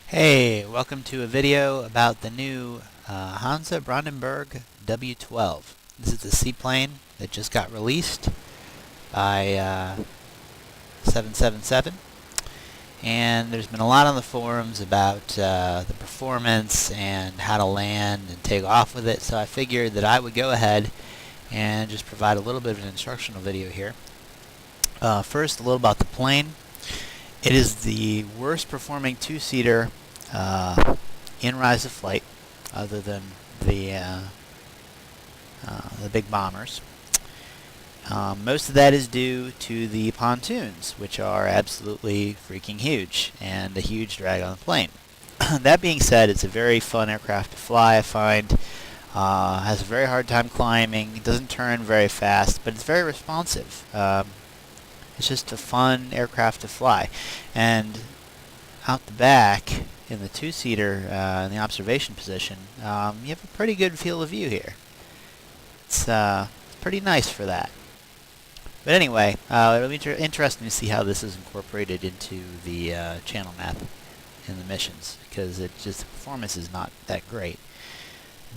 Hey, welcome to a video about the new Hansa-Brandenburg W.12. This is the seaplane that just got released by 777, and there's been a lot on the forums about the performance and how to land and take off with it, so I figured that I would go ahead and just provide a little bit of an instructional video here. First, a little about the plane. It is the worst performing two-seater in Rise of Flight, other than the big bombers. Most of that is due to the pontoons, which are absolutely freaking huge and a huge drag on the plane. That being said, it's a very fun aircraft to fly, I find. Has a very hard time climbing, doesn't turn very fast, but it's very responsive. It's just a fun aircraft to fly. And out the back, in the two-seater, in the observation position, you have a pretty good field of view here. It's pretty nice for that. But anyway, it'll be interesting to see how this is incorporated into the channel map in the missions, because the performance is not that great.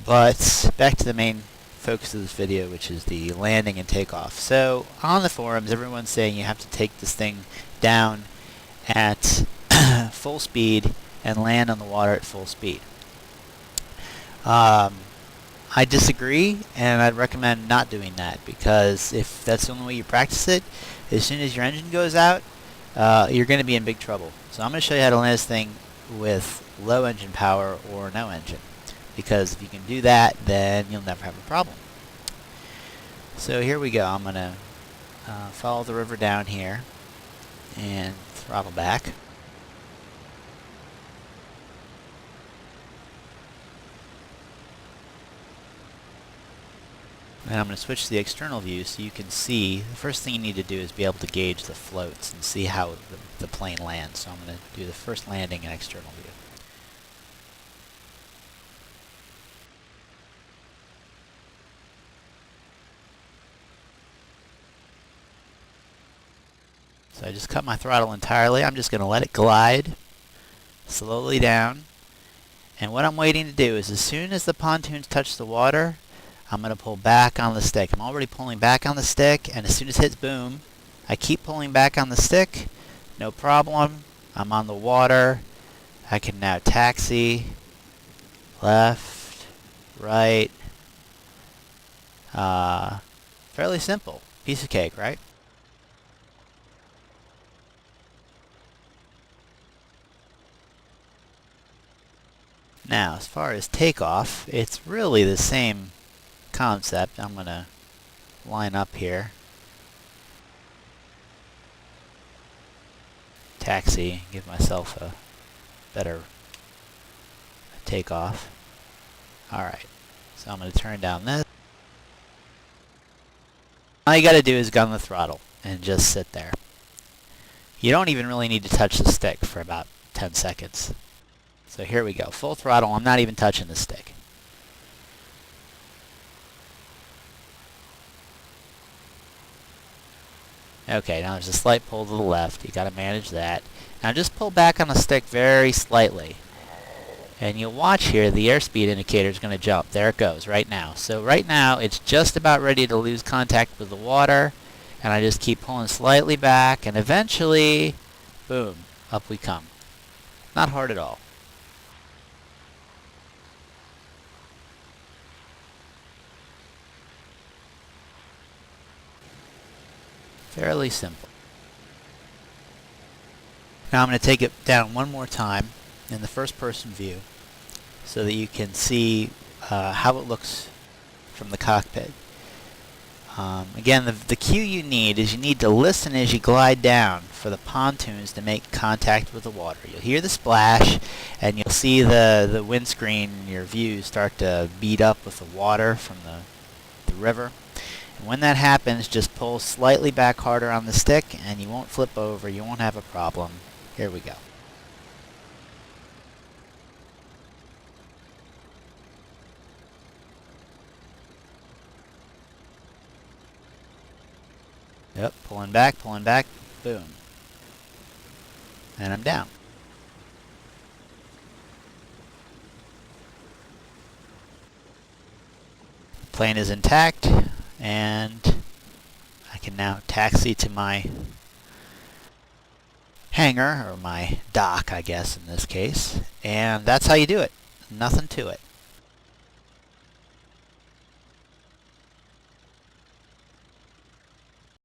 But back to the main focus of this video, which is the landing and takeoff. So on the forums, everyone's saying you have to take this thing down at full speed and land on the water at full speed. I disagree, and I'd recommend not doing that, because if that's the only way you practice it, as soon as your engine goes out, you're going to be in big trouble. So I'm going to show you how to land this thing with low engine power or no engine. Because if you can do that, then you'll never have a problem. So here we go. I'm going to follow the river down here and throttle back. And I'm going to switch to the external view so you can see. The first thing you need to do is be able to gauge the floats and see how the plane lands. So I'm going to do the first landing in external view. So I just cut my throttle entirely. I'm just going to let it glide slowly down. And what I'm waiting to do is, as soon as the pontoons touch the water, I'm going to pull back on the stick. I'm already pulling back on the stick, and as soon as it hits boom, I keep pulling back on the stick. No problem. I'm on the water. I can now taxi left, right. Fairly simple. Piece of cake, right? Now, as far as takeoff, it's really the same concept. I'm going to line up here. Taxi, give myself a better takeoff. Alright, so I'm going to turn down this. All you got to do is gun the throttle and just sit there. You don't even really need to touch the stick for about 10 seconds. So here we go, full throttle. I'm not even touching the stick. Okay, now there's a slight pull to the left. You got to manage that. Now just pull back on the stick very slightly. And you'll watch here, the airspeed indicator is going to jump. There it goes, right now. So right now, it's just about ready to lose contact with the water. And I just keep pulling slightly back, and eventually, boom, up we come. Not hard at all. Fairly simple. Now I'm going to take it down one more time in the first person view so that you can see how it looks from the cockpit. Again, the cue you need is you need to listen as you glide down for the pontoons to make contact with the water. You'll hear the splash, and you'll see the windscreen in your view start to beat up with the water from the river. And when that happens, just pull slightly back harder on the stick, and you won't flip over. You won't have a problem. Here we go. Yep, pulling back, boom. And I'm down. Plane is intact, and I can now taxi to my hangar, or my dock, I guess in this case, and that's how you do it. Nothing to it.